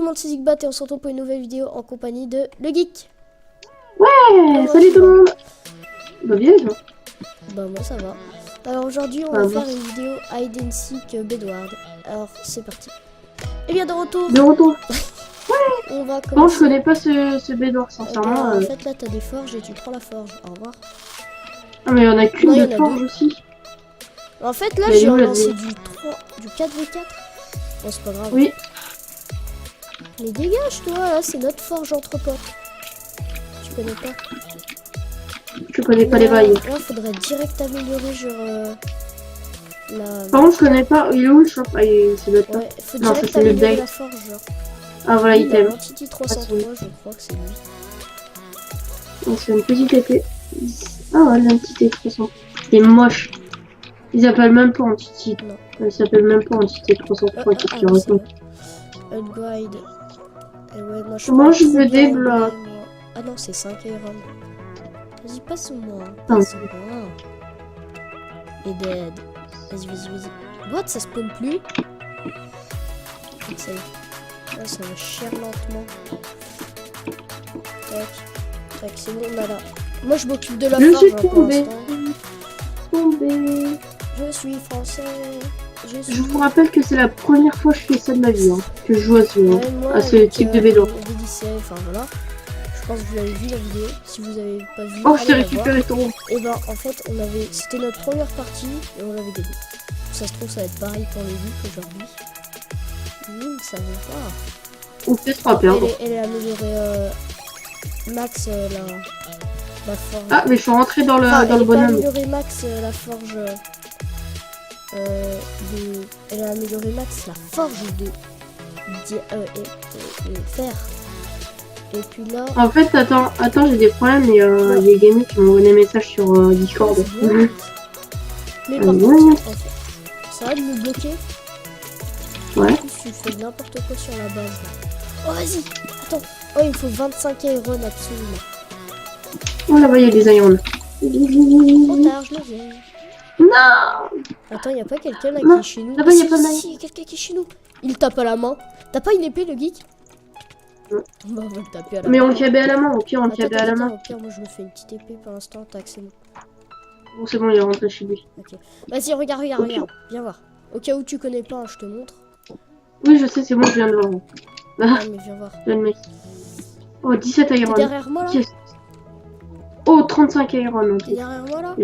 monde, c'est Zigbat et on se retrouve pour une nouvelle vidéo en compagnie de Le Geek. Ouais, salut tout le monde. Bah bien, toi. Bah moi ça va. Alors aujourd'hui on va faire une vidéo Hide and Seek Bedward. Alors c'est parti. Et bien de retour. De retour. On va commencer. Bon, je connais pas ce Bédouard, sincèrement. En fait là t'as des forges et tu prends la forge. Au revoir. Ah mais il y en a qu'une de forge aussi. En fait là j'ai lancé du 4v4. Bon c'est pas grave. Oui. Mais dégage toi, là c'est notre forge entre potes. Tu connais pas? Je connais pas les bails. Là faudrait direct améliorer genre la... Par contre je connais pas, il est où le shop? Ah c'est notre ouais, faut direct améliorer la forge genre. Ah voilà, il t'aime. L'Entity 303 je crois que c'est lui. Oh, c'est une petite épée. Ah ouais, l'Entity 303. C'est moche. Ils s'appellent même pas Entity. Non. Ils s'appellent même pas Entity 303 qui raconte. Upgrade. Et ouais, moi je veux des blocs. Ah non, c'est 5 iron. Vas-y, passe-moi. Ah. Passe-moi. Et dead. Vas-y, vas-y, vas-y. What, ça spawn plus? Ça y est. Ah, ça va chier lentement. Tac. Tac, c'est bon, on a là. Moi, je m'occupe de la forge. Je suis tombé. Tombé. Je suis français. Je vous rappelle que c'est la première fois que je fais ça de ma vie, hein, que je joue à ce type de vélo. Enfin voilà. Je pense que vous avez vu la vidéo. Si vous avez pas vu, oh, je t'ai récupéré ton. Et ben en fait, c'était notre première partie et on l'avait gagné. Ça se trouve, ça va être pareil pour les geeks aujourd'hui. Nous ne savons pas. Ou peut-être pas perdre. Elle est améliorée max la forge. Ah, mais je suis rentré dans le bonhomme. Elle a amélioré max la forge. Elle a amélioré max la forge de fer. Et puis là... En fait, attends, j'ai des problèmes et il y a des gamers qui m'ont envoyé un message sur Discord. Mais par contre, en fait, ça va de me bloquer. Ouais. Tu fais n'importe quoi sur la base. Là. Oh, vas-y. Attends. Oh, il me faut 25 iron absolument. Oh, là-bas, il y a des irons. Trop tard, je les ai. Non. Attends, y a pas quelqu'un là qui est chez nous? Là-bas, y a pas de si, quelqu'un qui est chez nous. Il tape à la main. T'as pas une épée, le geek? Non. Bon, on va le taper à la mais main. on le cabait à la main, au pire, on le cabait à la main. Au pire, moi je me fais une petite épée pour l'instant. Tac, c'est bon. Bon, c'est bon, il est rentré chez lui. Ok. Vas-y, regarde. Viens voir. Au cas où tu connais pas, hein, je te montre. Oui, je sais, c'est bon, je viens de voir. Ah, mais viens voir. Je viens de mettre. Oh, 17 irons. T'es derrière moi là? Yes. Oh, 35 irons. T'es derrière moi là?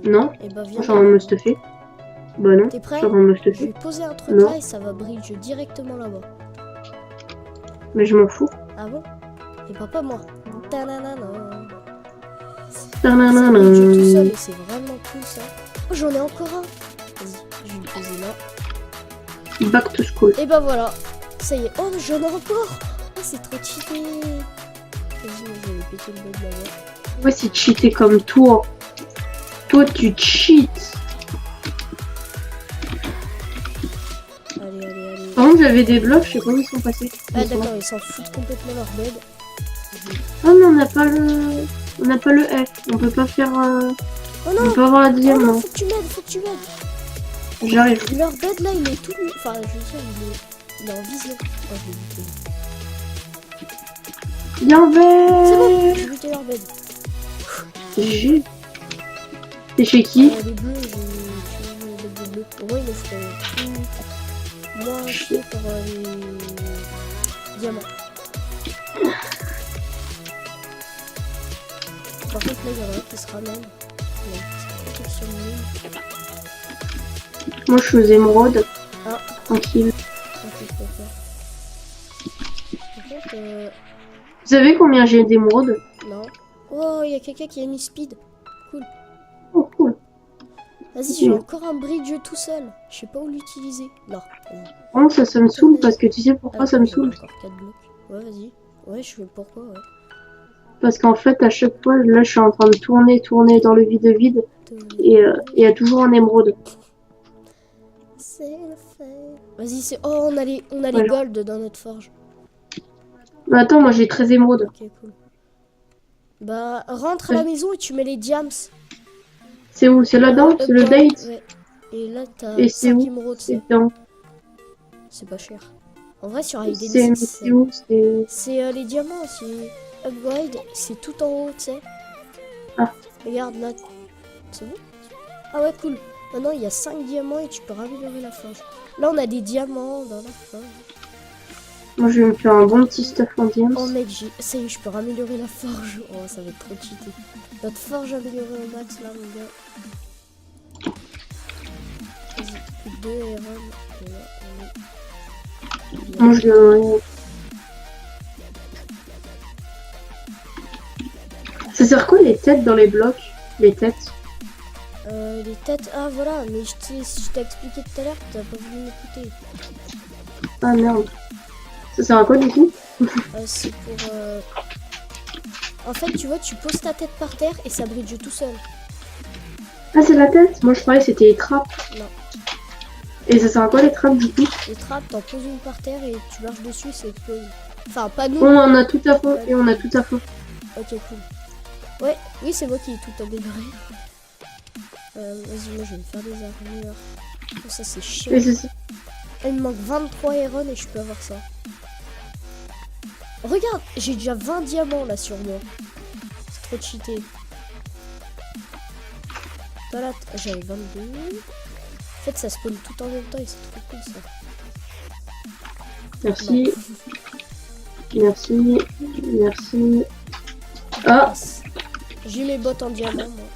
Non. Et bah, viens. Je suis en train de me stuffer. Bah non. T'es prêt? Je suis en train de me Je stuffer. vais poser un truc là et ça va bridge directement là-bas. Mais je m'en fous. Ah bon? Et pas moi. Ta-na-na-na. Ta-na-na-na. C'est un jeu tout seul et c'est vraiment cool ça. Oh, j'en ai encore un. Vas-y, je vais le poser là. Back to school. Et bah voilà. Ça y est. Oh, j'en ai encore. Oh, c'est trop cheaté. Vas-y, je vais péter le bug là-bas. Ouais, c'est cheaté comme toi. Toi, tu cheats. Allez. Par contre, j'avais des blocs, je sais pas où ils sont passés. Ah d'accord, ils s'en foutent complètement leur bed. Oh non, on n'a pas le F. On peut pas faire... Oh non. On peut avoir la deuxième, non. non. Faut que tu m'aides. J'arrive. Leur bed là, il est tout... Enfin, je veux dire, il est en vision. Oh, je vais buter. Il y en avait... C'est bon, j'ai buté leur bed. J'ai... C'est chez qui? Les bleus, j'ai tué les beds bleus. Au moins, il me ferait tout... moins chier pour les... diamants. Par contre, là, il y en a un qui se ramène. Moi, je suis aux émeraudes. Ah. Tranquille. En fait, vous savez combien j'ai d'émeraudes? non. Oh, il y a quelqu'un qui a mis speed. Cool. Oh, cool. Vas-y, j'ai encore un bridge tout seul. Je sais pas où l'utiliser. Non, vas-y. Oh, ça me saoule parce que tu sais pourquoi ça me saoule? Encore 4 blocs. Ouais, vas-y. Ouais, je fais pourquoi, ouais. Parce qu'en fait, à chaque fois, là, je suis en train de tourner dans le vide et il y a toujours un émeraude. C'est le fait. Vas-y, c'est... Oh, on a les gold dans notre forge. Mais attends, moi j'ai 13 émeraudes. Ok, cool. Bah, rentre à la maison et tu mets les diams. C'est où? C'est là-dedans? C'est le date? Ouais. Et là, t'as et c'est 5 où? émeraudes. C'est dedans. C'est pas cher. En vrai, sur C'est Hide and Seek, c'est où? c'est les diamants aussi. Upgrade, c'est tout en haut, tu sais. Ah. Regarde là. C'est bon? Ah ouais, cool. Maintenant, il y a 5 diamants et tu peux améliorer la forge. Là, on a des diamants dans la forge. Moi, je vais me faire un bon petit stuff en diams. Oh mec, ça y est, je peux améliorer la forge. Oh, ça va être trop cheaté. Notre forge améliorée au max là, mon gars. Vas-y, plus 2 iron. Et là, on est bien. Moi, je... Ça sert quoi les têtes dans les blocs? Les têtes? Les têtes, ah voilà, mais je t'ai expliqué tout à l'heure, t'as pas voulu m'écouter. Ah merde. Ça sert à quoi du coup? C'est pour... En fait, tu vois, tu poses ta tête par terre et ça bridge tout seul. Ah, c'est la tête? Moi, je croyais que c'était les trappes. Non. Et ça sert à quoi les trappes du coup? Les trappes, t'en poses une par terre et tu marches dessus, ça explose. Enfin, pas nous. On a tout à fond et on a tout à fond. Ok, cool. Ouais, oui, c'est moi qui ai tout amélioré. Vas-y, moi je vais me faire des armures. Oh, ça c'est chiant. Et ceci. Il me manque 23 iron et je peux avoir ça. Regarde, j'ai déjà 20 diamants là sur moi. C'est trop cheaté. Voilà, j'avais 22. En fait, ça spawn tout en même temps et c'est trop cool ça. Merci. Merci. Merci. Ah, J'ai mes bottes en diamant, moi.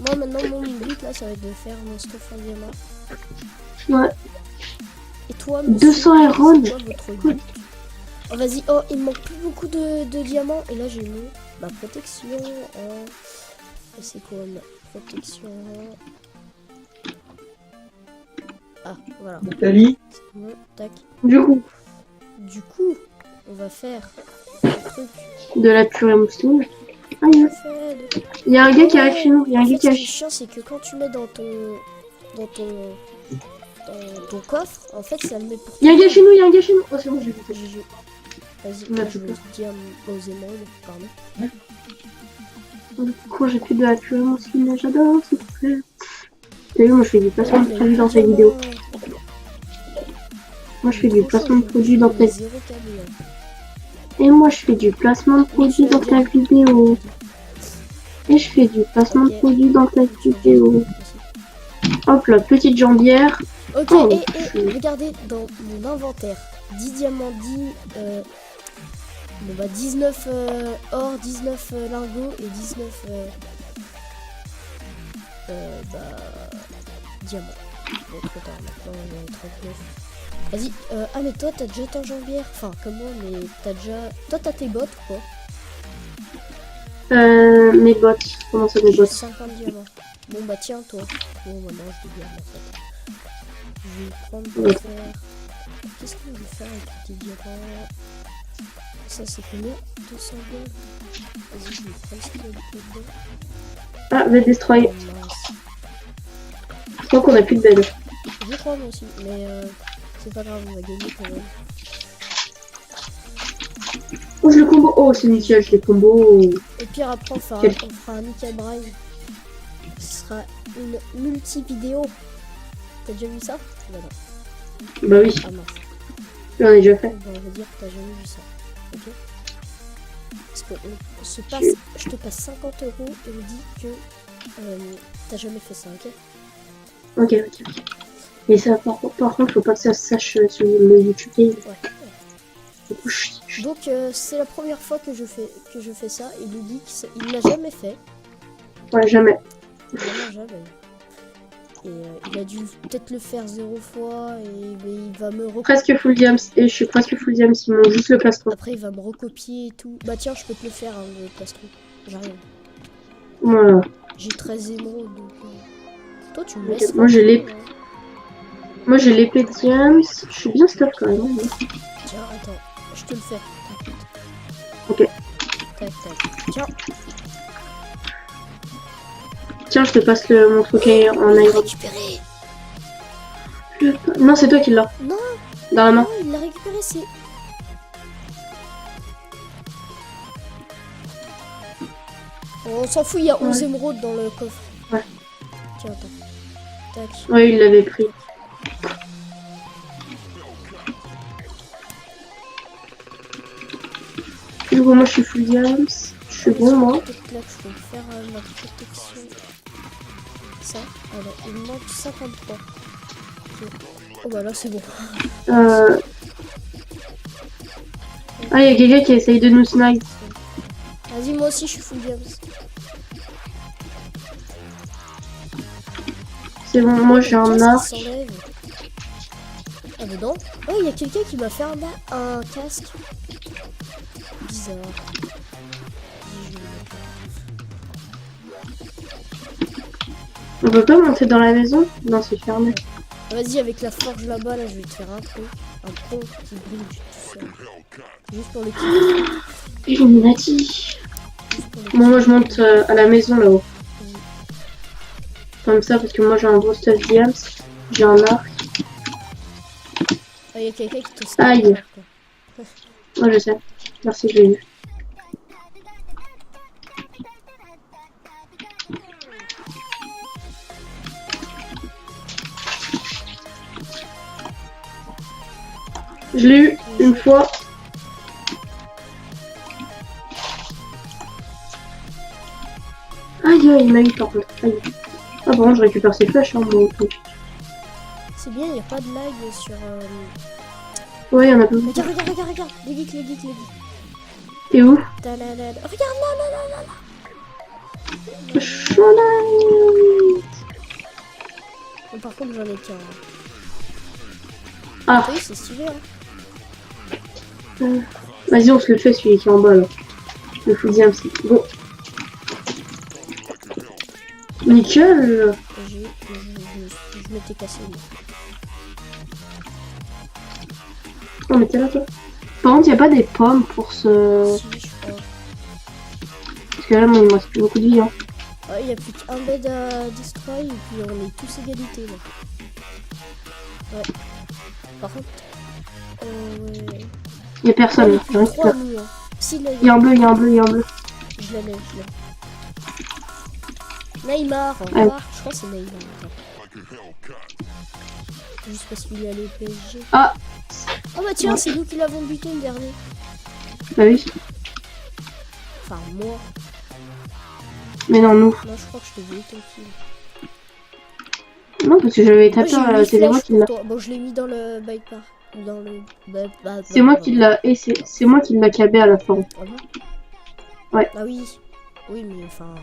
Moi, maintenant, mon but là, ça va être de faire mon stuff en diamant. ouais. Et toi, monsieur, 200 iron. c'est quoi votre but? Oh, vas-y, oh, il me manque plus beaucoup de diamants. Et là, j'ai mis ma protection en... C'est quoi ma protection en... Ah, voilà. Nathalie, C'est bon, tac. Du coup, On va faire le truc. de la purée mousseline. Ah, On fait il y a un gars qui arrive chez nous. Il y a un En gars fait, qui ce qui est arrive. chiant, c'est que quand tu mets dans ton coffre, en fait, ça le met pour Il y a un toi. gars chez nous, il y a un gars chez nous. Oh, c'est bon, j'ai vu. GG. Vas-y, On a je plus vais dire aux émeraudes, pardon. Du coup, j'ai fait de la purée mousseline. J'adore, c'est trop clair. T'as vu, moi je fais du placement de produit dans ta vidéo. Moi je fais du placement de produit dans ta Zéro câble. Et moi je fais du placement de produit dans ta vidéo. Et je fais du placement de produit dans ta vidéo. Hop là, petite jambière. Ok, Oh, et regardez dans mon inventaire. 10 diamants, 19 or, 19 lingots et 19 diamants. Bon, trop tard maintenant, on est 39. Vas-y, ah mais toi t'as déjà ta jambière, enfin comme moi, mais t'as déjà... Toi t'as tes bottes ou quoi? Mes bottes. Comment ça, mes J'ai bottes? 50 diamants. Bon bah tiens toi. Bon maintenant je te diamants en fait. Je vais prendre pour faire... Qu'est-ce qu'on veut faire avec tes diamants? Ça c'est combien? 200 gold. Vas-y, je vais prendre ce qu'il y a dedans. Ah, bed destroy. Oh, mince. Je crois qu'on a plus de bed. Je crois moi aussi, mais c'est pas grave, on va gagner quand même. Oh, je le combo. Oh, c'est nickel, je les combo. Et puis après on fera un nickel brain. Ce sera une multi-vidéo. T'as déjà vu ça? Voilà. Bah oui, Ah mince. j'en ai déjà fait. Bon, on va dire que t'as jamais vu ça. Ok? Parce que je te passe 50 € et on dit que t'as jamais fait ça, ok? Ok. Et ça, par contre, faut pas que ça se sache sur le YouTube. Ouais. Du coup, Donc c'est la première fois que je fais ça. Il nous dit qu'il l'a jamais fait. ouais, jamais. Vraiment jamais. Et il a dû peut-être le faire 0 fois et mais il va me Presque full diams. Et je suis presque full diams. Ils m'ont juste le plastron. Après il va me recopier et tout. Bah tiens, je peux te le faire hein, le plastron. J'arrive. Voilà. J'ai 13 émeraudes donc. Toi tu me Ok, laisses. moi, j'ai l'épée. hein. Moi j'ai l'épée de diams. Je suis bien stuff quand même. Hein. Tiens, attends, je te le fais. Ok. Tac. Tiens, Tiens, je te passe mon truc en il l'a iron. récupéré. Non, c'est toi qui l'as. Non, Dans la main. non, il l'a récupéré, c'est... On s'en fout, il y a 11 émeraudes dans le coffre. Ouais. Tiens, attends. Tac. Ouais, il l'avait pris. Du coup, moi je suis full diams. Je suis bon, moi. Peut-être là que je peux faire ma protection. Ça, alors il me manque 53. Ok. Oh bah là c'est bon. Ah, il y a quelqu'un qui essaye de nous snipe. Vas-y, moi aussi je suis full diams. C'est bon, moi j'ai un arc. Ah bah non. Oh, il y a quelqu'un qui m'a fait un casque. Bizarre. On peut pas monter dans la maison? Non, c'est fermé. Vas-y, avec la forge là-bas, là, je vais te faire un truc. Un pont qui brille tout seul. Juste pour le kiff. Illuminati. Juste pour le Bon, moi je monte à la maison là-haut. Comme ça, parce que moi j'ai un gros stuff diams. J'ai un arc. Ah, il y a quelqu'un qui te Aïe. Moi je sais. Merci, je l'ai eu. Je l'ai eu une fois. Aïe, il m'a eu par contre. Aïe. Ah bon, je récupère ses flèches. Hein, bon. C'est bien, il n'y a pas de lag sur... Ouais, il y en a peu. Regarde. Les geeks. Et où? Regarde, là. Chouette. Bon, par contre, j'en ai qu'un. Ah. Oui, c'est stylé, hein. Vas-y, on se le fait celui qui est en bas là. Le full diams. Bon. Nickel. Je m'étais cassé. On était là, toi. Par contre, il n'y a pas des pommes pour ce... Si, je crois. Parce que là, moi, il me reste plus beaucoup de vie. Hein. Ah, il n'y a plus qu'un bed à destroy et puis on est tous égalité là. Ouais. Par contre... ouais. Il n'y a personne. Il y a Je plus récupère. 3 nous, hein. Si, là, Il y a un bleu. je l'ai. Neymar, au revoir. Je crois que c'est Neymar. Attends. Juste parce qu'il est allé au PSG. Ah. Oh bah tiens, c'est nous qui l'avons buté le dernier. Bah oui. Enfin, moi. Mais non, nous. Non, je crois que je t'ai volé ton kill. Non, parce que j'avais Moi, tapé, j'ai mis c'est moi flèche qui pour l'a. toi. Bon, je l'ai mis dans le bike park. Dans le... C'est moi qui l'a. Et c'est moi qui l'a cabé à la fin. Ah bon? Ouais. Ah oui. Oui, mais enfin...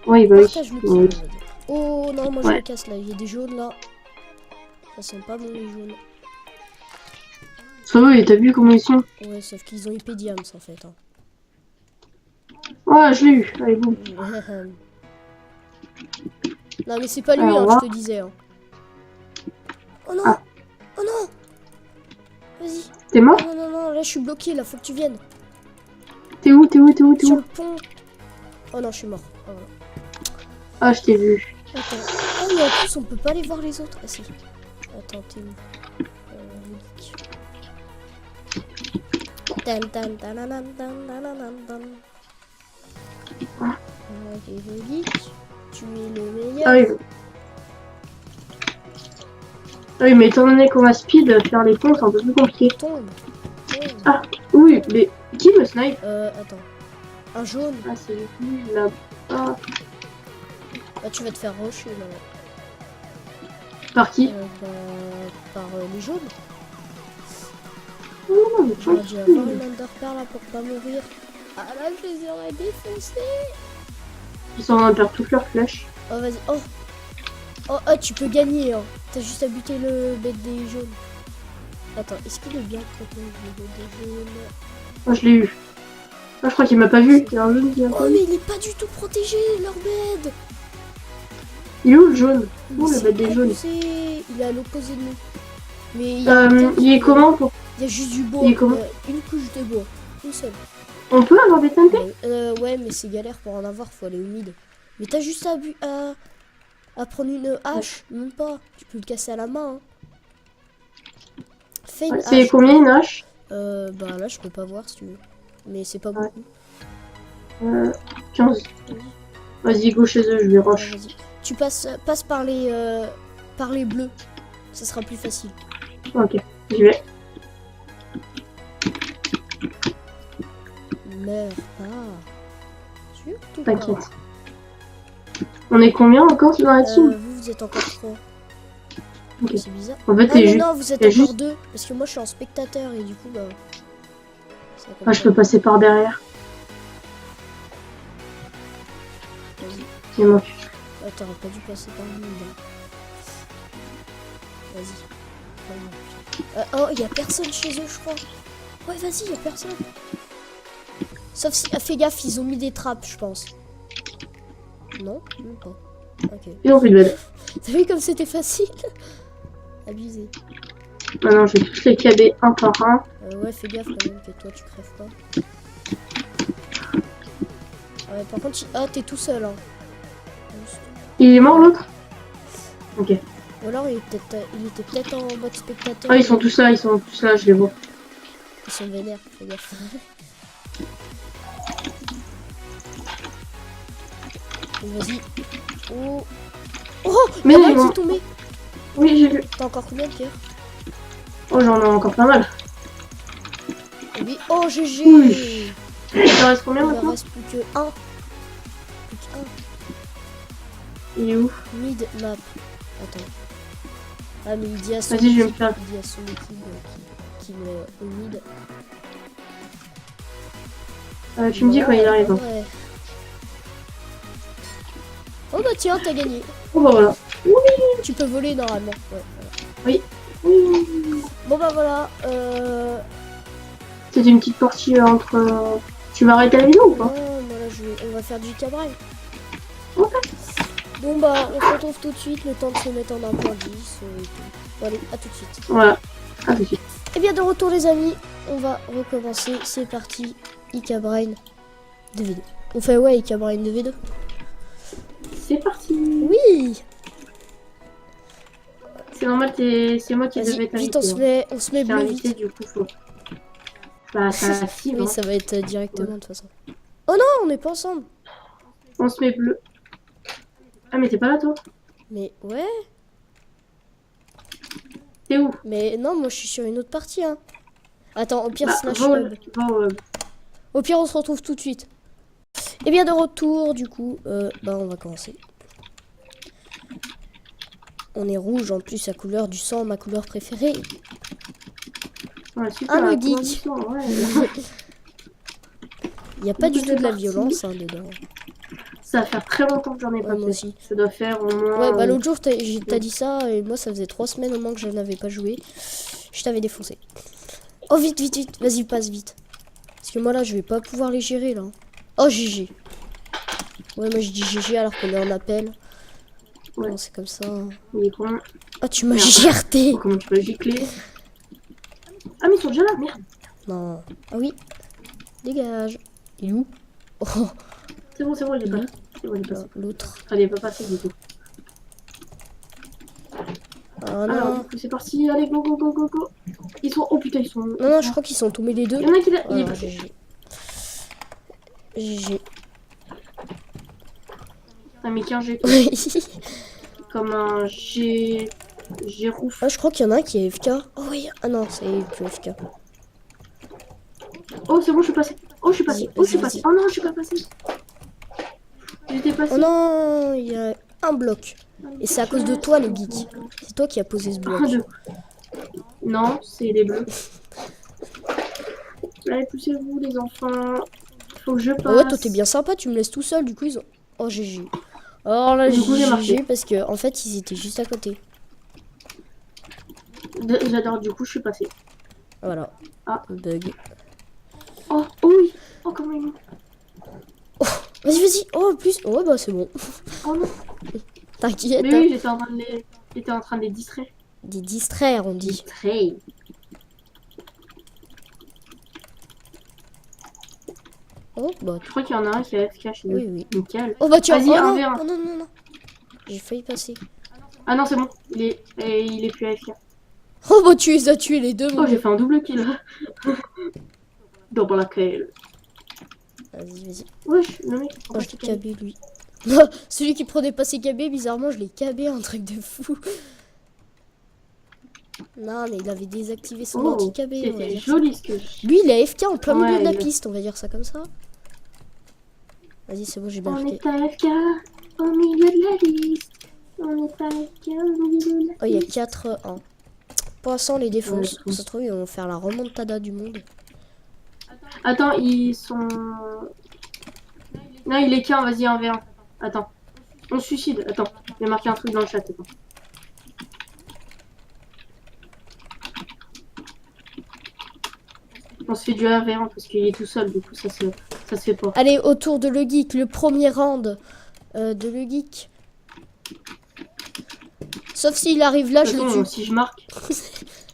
Oui, bah oui. Partage le kill, Oui. on va dire. Oh non, moi je Ouais. me casse là. Il y a des jaunes là. Ça sent pas bon les jaunes. Ça va, t'as vu comment ils sont? Ouais, sauf qu'ils ont IP diams en fait. Hein. Ouais, je l'ai eu. Allez, bon. Non, mais c'est pas lui, Alors, hein, on va. je te disais. Hein. Oh non! Ah. Oh non! Vas-y. T'es mort? Non, là je suis bloqué, là, faut que tu viennes. T'es où? Sur le pont. Oh non, je suis mort. Oh, voilà. Ah, je t'ai vu. Attends. Ah, mais en plus, on peut pas aller voir les autres. Ah, si. Attends, t'es où? Tan, tan, tananan, tan, tananan, tan. Ok, Geek, tu es le meilleur. Ah oui. Ah oui, mais étant donné qu'on va speed, faire les ponts, c'est un peu plus compliqué. Tombe. Ah, oui, mais qui me snipe? Attends. Un jaune. Ah, c'est lui, là. Ah, Ah, tu vas te faire rusher là. par qui? Par les jaunes. Non, non, mais J'aurais tranquille. dû avoir une underpair là pour pas mourir. Ah là, je les aurais défoncés. Ils sont en train de perdre toutes leurs flèches. Oh, vas-y. Oh, tu peux gagner. Hein. T'as juste à buter le bête des jaunes. Attends, est-ce qu'il est bien protégé le bête des jaunes? Moi, je l'ai eu. Ah, je crois qu'il m'a pas vu. Il y a un jaune qui m'a Oh, pas vu. mais il est pas du tout protégé, leur bed. Il est où le jaune? Où le C'est bête des jaunes? abusé. Il est à l'opposé de nous. Mais il y a Il est comment pour... Il y a juste du bois. Il est comment? Une couche de bois. Une seule. On peut avoir des TNT? Ouais, mais c'est galère pour en avoir. Faut aller humide. Mais t'as juste à prendre une hache. Même pas. Tu peux le casser à la main. Hein. Fais une C'est hache. combien une hache? Bah là, je peux pas voir si tu veux. Mais c'est pas Ouais. beaucoup. 15. Vas-y, go chez eux, je vais rush. Vas-y. Tu passe par les bleus. Ça sera plus facile. Ok, j'y vais. meurs pas. Surtout pas. T'inquiète. On est combien encore dans la team? Vous êtes encore 3. Ok. C'est bizarre. En fait, Ah t'es mais juste. non, vous êtes t'es encore juste- 2. Parce que moi je suis en spectateur et du coup bah... ça Ah, je peux passer par derrière. Vas-y. C'est moi. Ah, t'aurais pas dû passer par le monde. Vas-y. Oh, il y a personne chez eux, je crois. Ouais, vas-y, il y a personne. Sauf si... Ah, fais gaffe, ils ont mis des trappes, je pense. Non, même pas. Ok. Ils ont fait de bed. T'as vu comme c'était facile? Abusé. Maintenant, je vais tous les caber un par un. Ouais, fais gaffe quand même que toi tu crèves pas. Ouais, par contre, ah, t'es tout seul, hein. Juste. Il est mort l'autre? Ok. Ou alors il était peut-être en mode spectateur. Ah, ils sont tous là, je les vois. Ils sont vénères, fais gaffe. Vas-y. Oh. Oh, Mais mais non, ils ils vont- sont tombés. Oui, j'ai vu. T'as encore combien de pierres? Oh, j'en ai encore pas mal. Oui. Oh, GG. Oui. Il en reste combien Il ne maintenant? reste plus que un. Plus qu'un. Il est où? Mid map. Attends. Ah, mais il dit à son Vas-y, je vais me équipe, faire. il dit à son équipe qui met au mid. Tu me dis quand il arrive. Hein. Ouais. Oh bah tiens, t'as gagné. Oh bah voilà. Tu peux voler normalement. Ouais, voilà. Oui. Bon bah voilà. C'était une petite partie entre. Tu vas arrêter la vidéo ou pas? Non, moi là, on va faire du cabrail. Ok. Bon bah, on se retrouve tout de suite, le temps de se mettre en 1.10 et tout. Bon, allez, à tout de suite. Voilà. Ah, tout de suite. Et bien de retour les amis, on va recommencer. C'est parti. Ika Brain 2v2. On fait ouais, Ika Brain 2v2. C'est parti. Oui. C'est normal, c'est moi qui devais Vas-y, t'inviter. vite, on se met J'ai bleu invité, vite. du coup, faut. Bah, ça active. Oui, Hein. ça va être directement de toute façon. Oh non, on n'est pas ensemble. On se met bleu. Ah, mais t'es pas là, toi? Mais ouais. T'es où? Mais non, moi je suis sur une autre partie. Hein. Attends, au pire, Bah, slash va hub. au- Au pire, on se retrouve tout de suite. Et bien de retour, du coup, bah on va commencer. On est rouge, en plus, la couleur du sang, ma couleur préférée. Ouais, super, Ah, le la geek. transition, ouais. Il n'y a pas du tout de la parti. violence hein, dedans. Ça va faire très longtemps que j'en ai Ouais, pas moi fait. aussi. Ça doit faire au moins. Ouais, bah l'autre jour, t'as dit ça, et moi, ça faisait 3 semaines au moins que je n'avais pas joué. Je t'avais défoncé. Oh, vite, vite, vite. Vas-y, passe vite. Parce que moi, là, je vais pas pouvoir les gérer, là. Oh, GG. Ouais, moi, je dis GG alors qu'on est en appel. Ouais. Non, c'est comme ça. Hein. Il est combien? Ah, tu m'as Merde. GRT. Oh, comment tu peux gicler? Ah, mais ils sont déjà là, merde. Non. Ah oui. Dégage. Il est où? Oh, C'est bon, il est passé. C'est bon, il est passé. l'autre. Ah, il est pas passé du tout. Ah Alors, non. du coup, c'est parti. Allez, go, go, go, go, go. Ils sont. Oh putain, ils sont. Non, non, je crois qu'ils sont tombés les deux. Il y en a qui l'a. Il est Ah, passé. GG. GG. T'as mis qu'un G. Oui. Comme un G. G rouf. Ah, je crois qu'il y en a un qui est FK. Oh oui. Ah non, c'est plus FK. Oh, c'est bon, je suis passé. Oh, je suis passé. Vas-y, Oh, je suis vas-y, passé. Oh non, je suis pas passé. J'étais passé. Oh non, il y a un bloc. Et c'est à cause de toi, le geek. C'est toi qui as posé ce bloc. Ah, deux. Non, c'est les bleus. Allez, poussez-vous, les enfants. Faut que je passe. Ah ouais, toi t'es bien sympa, tu me laisses tout seul, du coup ils ont... Oh GG. Alors là, Du coup, j'ai GG marqué. parce que en fait ils étaient juste à côté. J'adore, du coup, je suis passé. Voilà. Ah. Bug. Oh, oh oui. Oh, comment il est. Vas-y, vas-y. Oh, en plus. Oh, bah c'est bon. Oh non. T'inquiète. Mais Hein. oui, j'étais en train de les distraire. Des distraire, on dit. Distraire. Oh, bah. Je crois qu'il y en a un qui a FK chez nous. Oui, oui. Nickel. Oh, bah tiens. Vas-y, Oh, un non. v un. Oh, non, non, non. J'ai failli passer. Ah non, c'est bon. Il est plus AFK. Oh, bah tu les as tués les deux, mon Oh, j'ai gars. fait un double kill. Double kill. Vas-y, vas-y. Wesh, le mec. Oh, je l'ai cabé, lui. Celui qui prenait pas ses KB, bizarrement, je l'ai cabé, un truc de fou. Non, mais il avait désactivé son Oh, anti-KB, on va c'était dire. joli ce que je... Lui, il est AFK en plein milieu Ouais, de la il a- piste, on va dire ça comme ça. Vas-y, c'est bon, j'ai On marqué. est AFK au milieu de la liste. On est AFK au milieu de la Oh, il y a liste. 4-1. Pour l'instant, on les défonce. Ouais, Ça se trouve, ils vont faire la remontada du monde. Attends, ils sont... Non, il est qu'un, vas-y, 1v1. Attends. On se suicide, attends. Il a marqué un truc dans le chat, attends. On se fait du 1v1 parce qu'il est tout seul, du coup ça se fait pas. Allez, autour de Le Geek, le premier round de Le Geek. Sauf s'il arrive là, De je toute le façon, tue. si je marque,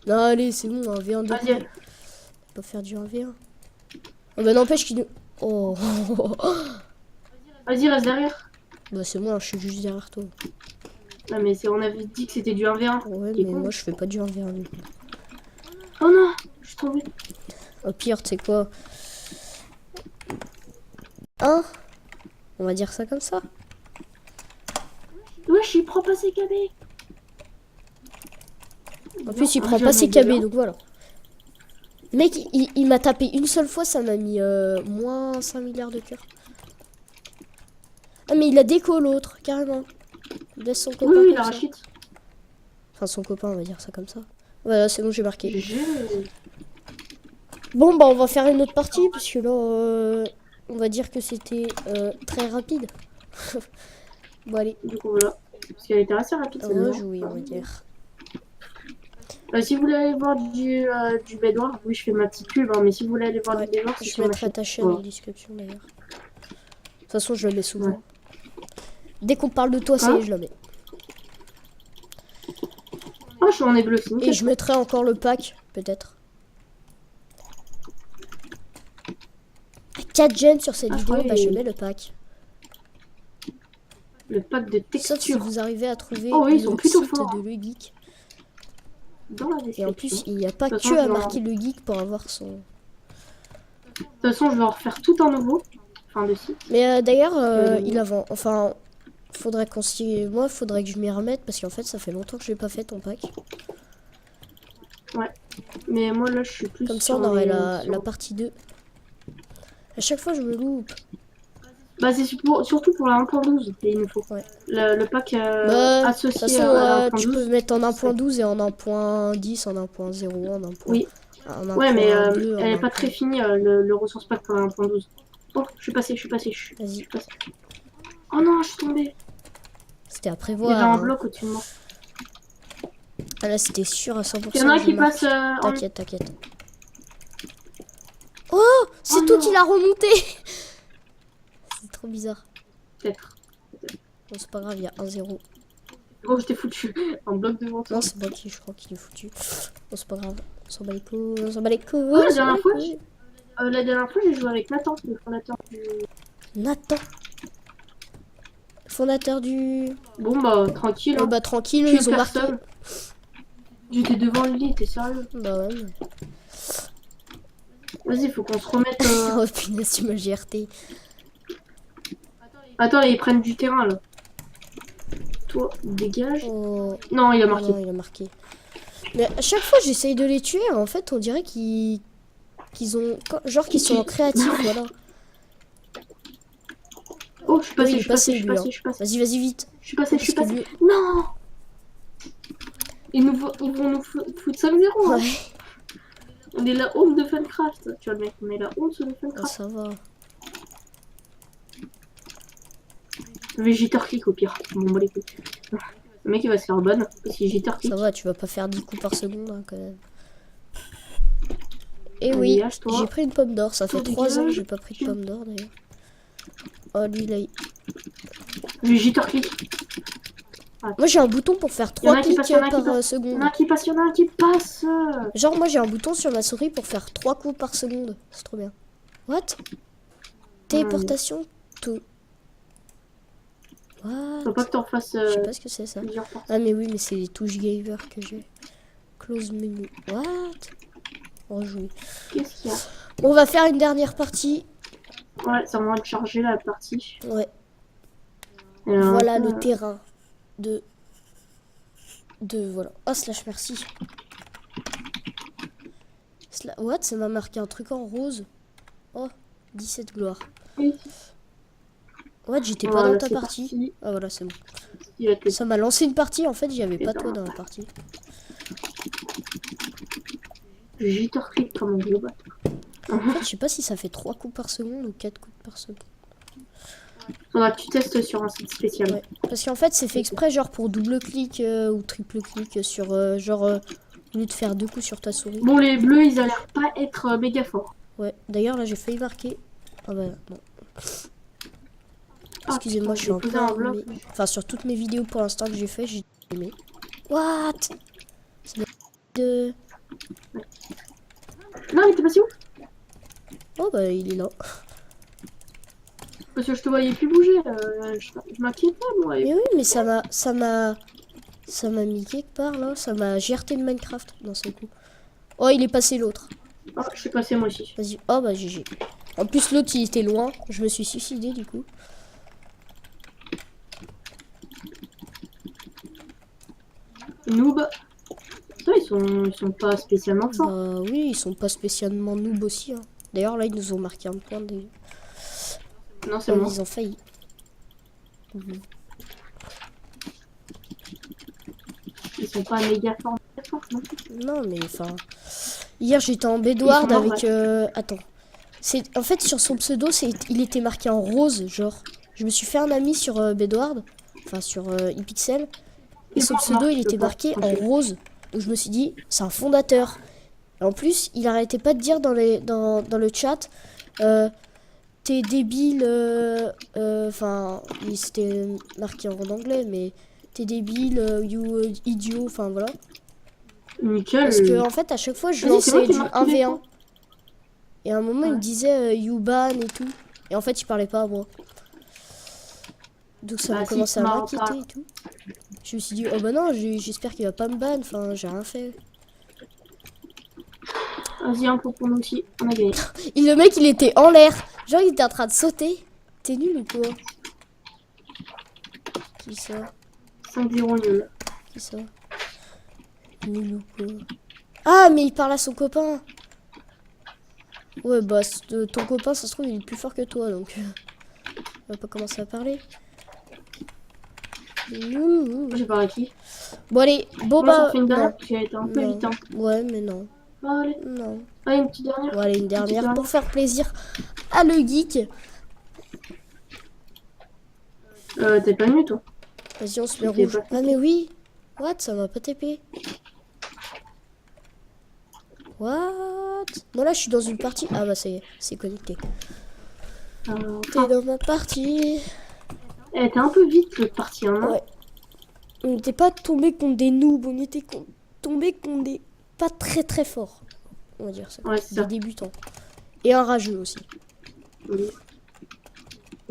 Non, allez, c'est bon, un V1 de vas-y. On va faire du 1v1. Oh, bah n'empêche qu'il nous... Oh. Vas-y, reste derrière. Bah c'est moi, je suis juste derrière toi. Non mais on avait dit que c'était du 1v1. Ouais, T'es mais con. moi je fais pas du 1v1 du coup. Oh non, je suis tombée. Au pire, tu sais quoi? Hein? On va dire ça comme ça. Ouais, je suis prends pas ses KB. En plus, il prend pas ses KB, donc voilà. Le mec, il m'a tapé une seule fois, ça m'a mis moins 5 milliards de cœurs. Ah, mais il a déco l'autre, carrément. Il laisse son copain Oui, comme la ça. rachite. Enfin, son copain, on va dire ça comme ça. Voilà, c'est bon, j'ai marqué. GG. Bon, bah, on va faire une autre partie, parce que là, on va dire que c'était très rapide. Bon, allez, Du coup, voilà. Parce qu'elle était assez rapide, celle-là. rejouer, on va dire. Si vous voulez aller voir du Bedwars, oui, je fais ma petite pub, hein, mais si vous voulez aller voir Ouais, du Bedwars, c'est je sur ma mettrai chaîne. ta chaîne Voilà. en description, d'ailleurs. De toute façon, je le mets souvent. Ouais. Dès qu'on parle de toi, ça y Hein est, je le mets. Oh, je suis en bleu, c'est Et nickel. je mettrai encore le pack, peut-être. 4 gemmes sur cette Ah, vidéo, ouais. bah je mets le pack. Le pack de Sauf si texture vous arrivez à trouver Oh oui, ils le sont plutôt site forts, de hein. Le Geek. dans la Et description. en plus, il n'y a pas De toute que façon, à je vais marquer Le Geek pour avoir son... De toute façon, je vais en refaire tout un nouveau. Enfin, de site. Mais d'ailleurs, Le il avant... Enfin, faudrait qu'on s'y... Moi, faudrait que je m'y remette parce qu'en fait, ça fait longtemps que je n'ai pas fait ton pack. Mais moi, là, je suis plus Comme ça, sur on aurait les, la sur- partie 2. À chaque fois, je me loupe. Bah, c'est surtout pour la 1.12 qu'il nous faut. Ouais. Le pack Bah, de toute associé façon, à la tu 1.12. peux mettre en 1.12 et en 1.10, en 1.0, en 1. Oui. En Ouais, mais 1.2, elle en est pas très finie, le ressource pack pour la 1.12. Oh, je suis passé. Vas-y, passé. Oh non, je suis tombée. c'était à Il y prévoir. avait un Hein. bloc au-dessus de moi. Ah là, c'était sûr à 100%. Il y en a un je qui marque. passe en... T'inquiète, t'inquiète. Oh, c'est Oh toi non. qui l'as remonté. C'est trop bizarre. Peut-être. Bon, c'est pas grave, il y a 1-0. Oh, je t'ai foutu. Un bloc devant toi. Non, c'est moi qui, je crois, qui l'ai foutu. Bon, c'est pas grave. On s'en bat les couilles, on s'en bat les couilles. Oh, la on s'en bat dernière les fois, couilles. La dernière fois, j'ai joué avec Nathan, le fondateur du... Nathan. Fondateur du... Bon, bah, tranquille. Oh, Hein. bah tranquille, Tue ils ont marqué. personne. J'étais devant le lit, t'es sérieux? Bah ouais. Mais... Vas-y, faut qu'on se remette... Oh punaise, tu m'as GRT. Attends, là, ils prennent du terrain, là. Toi, dégage. Oh. Non, il a marqué. Non, il a marqué. Mais à chaque fois, j'essaye de les tuer. En fait, on dirait qu'ils ont... Genre qu'ils sont en créatif, voilà. Oh, je suis passé, Oui, il est je suis passé, passé, lui, hein. Vas-y, vas-y, vite. Je suis passé, je suis Parce que passé. lui- Non! Ils vont nous foutre 5-0. Hein. Ouais. On est la honte de Funcraft. Tu vois, le mec, on est la honte de Ah, Funcraft. ça va. Végétar click au pire. Bon, bah les couilles. Le mec, il va se faire bonne. Parce qu'il jitter click. Ça va, tu vas pas faire 10 coups par seconde, hein, quand même. Et Allez, oui, dégage-toi. j'ai pris une pomme d'or. Ça fait Toi, 3 ans que dégage. j'ai pas pris de pomme d'or, d'ailleurs. Oh, lui, là... Végétar click. Moi, j'ai un bouton pour faire Y en 3 a qui clics passent, y en a qui par passent. Il y seconde. en a un qui passe, il y en a un qui passe. Genre, moi, j'ai un bouton sur ma souris pour faire 3 coups par seconde. C'est trop bien. What? Téléportation, tout. What? Faut pas que t'en fasses Je sais pas ce que c'est, ça. plusieurs fois. Ah, mais oui, mais c'est les touches giver que j'ai. Close menu. What? Rejouer. Qu'est-ce qu'il y a? On va faire une dernière partie. Ouais, ça va de charger la partie. Ouais. Euh, Voilà le terrain de voilà. Oh slash merci. What? Ça m'a marqué un truc en rose. Oh, 17 gloire. Oui. What? J'étais pas Voilà, dans ta c'est partie. parti. Ah voilà, c'est bon. Il va te- Ça m'a lancé une partie, en fait, j'y avais Et pas ben, toi dans la partie. Jitter-click comme un gros bâtard. En fait, je sais pas si ça fait 3 coups par seconde ou 4 coups par seconde. Faudra que tu testes sur un site spécial. Ouais. Parce qu'en fait, c'est fait exprès, genre pour double-clic ou triple-clic sur, au lieu de faire 2 coups sur ta souris. Bon, les bleus, ils ont l'air pas être méga forts. Ouais, d'ailleurs, là, j'ai failli marquer. Ah bah, non. Ah, Excusez-moi, putain, je suis j'ai posé un encore... bloc. Enfin, sur toutes mes vidéos pour l'instant que j'ai fait, j'ai aimé. What? C'est de... Non, il était passé où? Oh bah, il est là. Parce que je te voyais plus bouger. Je m'inquiétais, moi. Mais oui, mais ça m'a mis quelque part, là. Ça m'a GRT de Minecraft, d'un seul coup. Oh, il est passé l'autre. Ah, je suis passé moi aussi. Vas-y. Oh bah, GG. En plus, l'autre, il était loin. Je me suis suicidé, du coup. Noob. Ça, ils sont pas spécialement forts. Bah oui, ils sont pas spécialement noob aussi. Hein. D'ailleurs, là, ils nous ont marqué un point. Non, c'est moi. Ils ont failli. Ils sont pas méga forts. Non. Non, mais enfin... Hier, j'étais en Bedward Ils sont avec... Attends. En fait, sur son pseudo, il était marqué en rose, genre. Je me suis fait un ami sur Bedward. Enfin, sur ePixel. Et son pseudo, il était marqué en rose. Donc, je me suis dit, c'est un fondateur. Et en plus, il arrêtait pas de dire dans le chat... t'es débile... Enfin, c'était marqué en anglais, mais... T'es débile, you idiot, enfin voilà. Nickel. Parce que en fait à chaque fois je Vas-y, c'est moi lançais qui du marque tous les 1v1. points. Et à un moment il me disait you ban et tout. Et en fait il parlait pas à moi. Donc ça Bah, m'a si, commencé à tu m'as m'inquiéter pas- et tout. Je me suis dit oh bah non j'espère qu'il va pas me ban. Enfin j'ai rien fait. Vas-y, un point pour nous aussi. On a gagné. Et le mec il était en l'air. Genre il était en train de sauter. T'es nul ou quoi? Qui ça? 5-0 nul. Qui ça? Nul ou quoi? Ah mais il parle à son copain. Ouais bah ton copain ça se trouve il est plus fort que toi donc on va pas commencer à parler. J'ai parlé à qui? Bon allez, bon Moi, bah j'en fais une dernière non. parce qu'elle était un peu Non. vite. Hein. Ouais mais non. Ah, allez. Non. Allez, une petite dernière. Bon allez une Petite dernière pour faire plaisir à le geek. T'es pas venu, toi? Vas-y on se met T'es rouge. pas Ah mais oui. What? Ça m'a pas TP. What? Bon là je suis dans une partie. Ah bah ça y est, c'est connecté. T'es dans ma partie. Elle était un peu vite, l'autre partie, hein, non? Ouais. On n'était pas tombé contre des noobs, on était tombé contre des pas très très forts. On va dire ça. Ouais, c'est Des ça. débutants. Et un rageux aussi. Oui.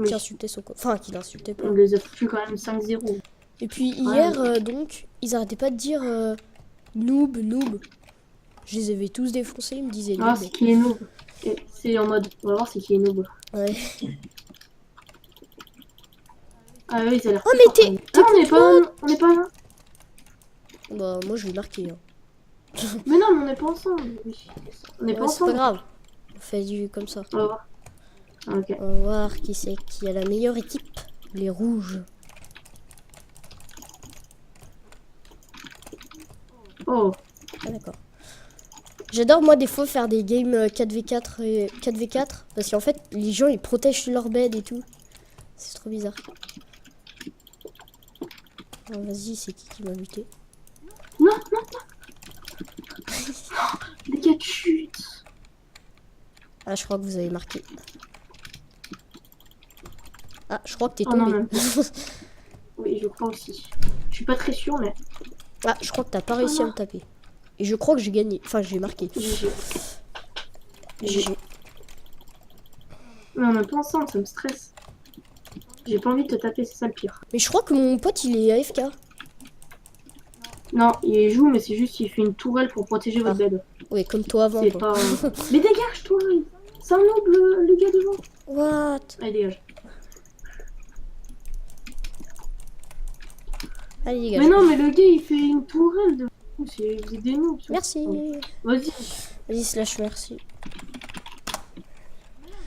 Qui insultait son copain. Enfin, qui l'insultait pas. On les a foutus quand même 5-0. Et puis hier, donc, ils arrêtaient pas de dire noob, noob. Je les avais tous défoncés, ils me disaient On va voir noob. c'est qui est noob. Et c'est en mode, on va voir c'est qui est noob. Ouais. Ah oui, ça a l'air. Oh, mais t'es Ah, on n'est pas là. Bah, moi je l'ai marqué. Hein. Mais non, mais on n'est pas ensemble. Oui. On n'est pas Ouais, c'est pas ensemble. grave. On fait du comme ça. On va voir. Ah, ok. On va voir qui c'est qui a la meilleure équipe. Les rouges. Oh. Ah, d'accord. J'adore moi des fois faire des games 4v4 et 4v4 parce qu'en fait les gens ils protègent leur bed et tout. C'est trop bizarre. Oh, vas-y, c'est qui m'a buté? Non, non, non. Les gars de chute. Ah, je crois que vous avez marqué. Ah, je crois que t'es Oh non, tombé. même. Oui, je crois aussi. Je suis pas très sûre, mais. Ah, je crois que t'as pas réussi à me taper. Et je crois que j'ai gagné. Enfin, j'ai marqué. GG. GG. Mais on est pas ensemble, ça me stresse. J'ai pas envie de te taper, c'est ça le pire. Mais je crois que mon pote il est AFK. Non, il joue, mais c'est juste qu'il fait une tourelle pour protéger votre bed. Ouais, comme toi avant. C'est Quoi. pas. Mais dégage-toi! C'est un noob le gars devant. What? Allez, dégage. Allez, dégage. Mais non, mais le gars il fait une tourelle de. Vous êtes des noobs. Merci. Vas-y. Vas-y, slash merci.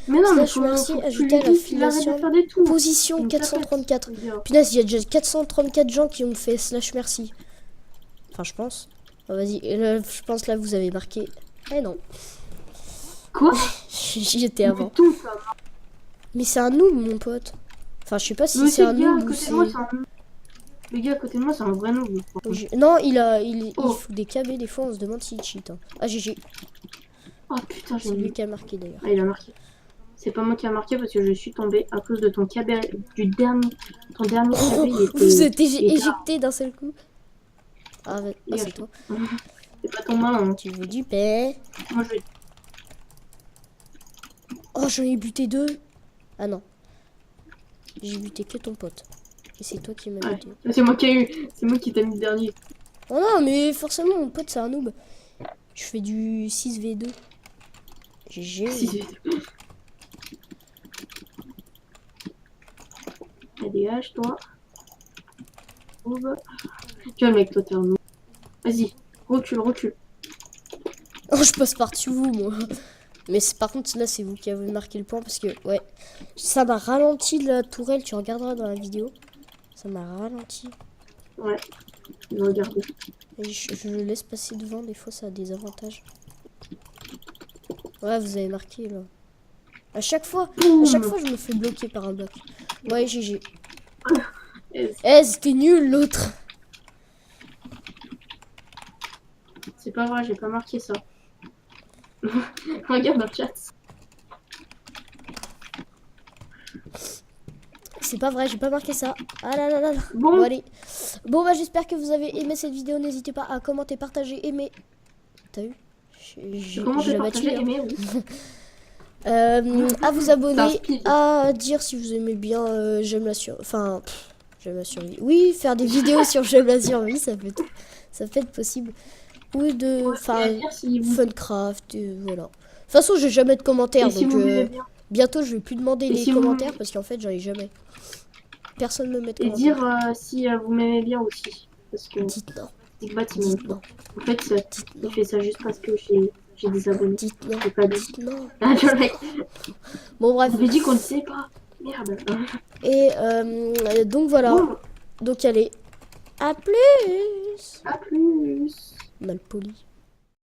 Mais non, mais Slash faut, merci, faut que tu ajouter à lui la dises qu'il arrête de filiation. faire des tours. Position Une 434. tapette, regarde. Punaise, il y a déjà 434 gens qui ont fait slash merci. Enfin, je pense. Oh, vas-y, et là, je pense là, vous avez marqué. Eh non, Quoi? j'y étais avant. Mais tout ça. Mais c'est un noob, mon pote. Enfin, je sais pas si Mais c'est aussi, un le gars à noob ou côté de moi, c'est... c'est un... Le gars à côté de moi, c'est un vrai noob. Non, il Oh. fout des KB, des fois, on se demande s'il cheat. Hein. Ah, GG. Oh putain, j'ai C'est lui mis. qui a marqué, d'ailleurs. Ah, il a marqué. C'est pas moi qui a marqué parce que je suis tombée à cause de ton cabaret, ton dernier cabaret. Vous êtes il était éjecté d'un seul coup. Ah, Il c'est a toi. C'est pas ton malin. Hein. Tu veux du paix? Moi, je vais. Oh, j'en ai buté 2. Ah non. J'ai buté que ton pote. Et c'est toi qui m'as Ouais. buté. C'est moi qui ai eu. C'est moi qui t'ai mis le dernier. Oh non, mais forcément, mon pote, c'est un noob. Je fais du 6v2. GG. Allez, dégage, toi. Ouvre. Tu vois, le mec, toi, t'es un noob. Vas-y, recule. Oh, je passe par-dessus vous, moi. Mais par contre, là, c'est vous qui avez marqué le point parce que, ouais, ça m'a ralenti la tourelle. Tu regarderas dans la vidéo. Ça m'a ralenti. Ouais, je vais regarder. Et je le laisse passer devant. Des fois, ça a des avantages. Ouais, vous avez marqué, là. À chaque fois, je me fais bloquer par un bloc. Ouais, GG. Eh, c'était nul, l'autre. C'est pas vrai, j'ai pas marqué ça. Regarde dans le chat. C'est pas vrai, j'ai pas marqué ça. Ah là là là là. Bon. Allez. Bon, bah, j'espère que vous avez aimé cette vidéo. N'hésitez pas à commenter, partager, aimer. T'as vu? Comment J'ai t'es la partagé, battu, hein. aimé, oui. À vous abonner, speed. à dire si vous aimez bien j'aime la survie. Enfin, j'aime la survie. Oui, faire des vidéos sur j'aime la survie, ça peut être possible. Ou de, enfin, Et à dire si vous, Funcraft, voilà. De toute façon, j'ai jamais de commentaires, et si donc vous m'aimez bien. bientôt je vais plus demander Et les si vous- commentaires parce qu'en fait j'en ai jamais. Personne me met de Et commentaires. dire si vous m'aimez bien aussi. Parce que Dites non, Digbat, il m'aime dites pas. non, En fait, dites il non, fait ça juste parce que j'ai des abonnés. dites non, J'ai pas dit. dites non. Ah, le mec. Bon On bref, avait dit qu'on ne sait pas. Merde. et donc voilà. Bon, Donc allez, à plus. à plus. Mal poli.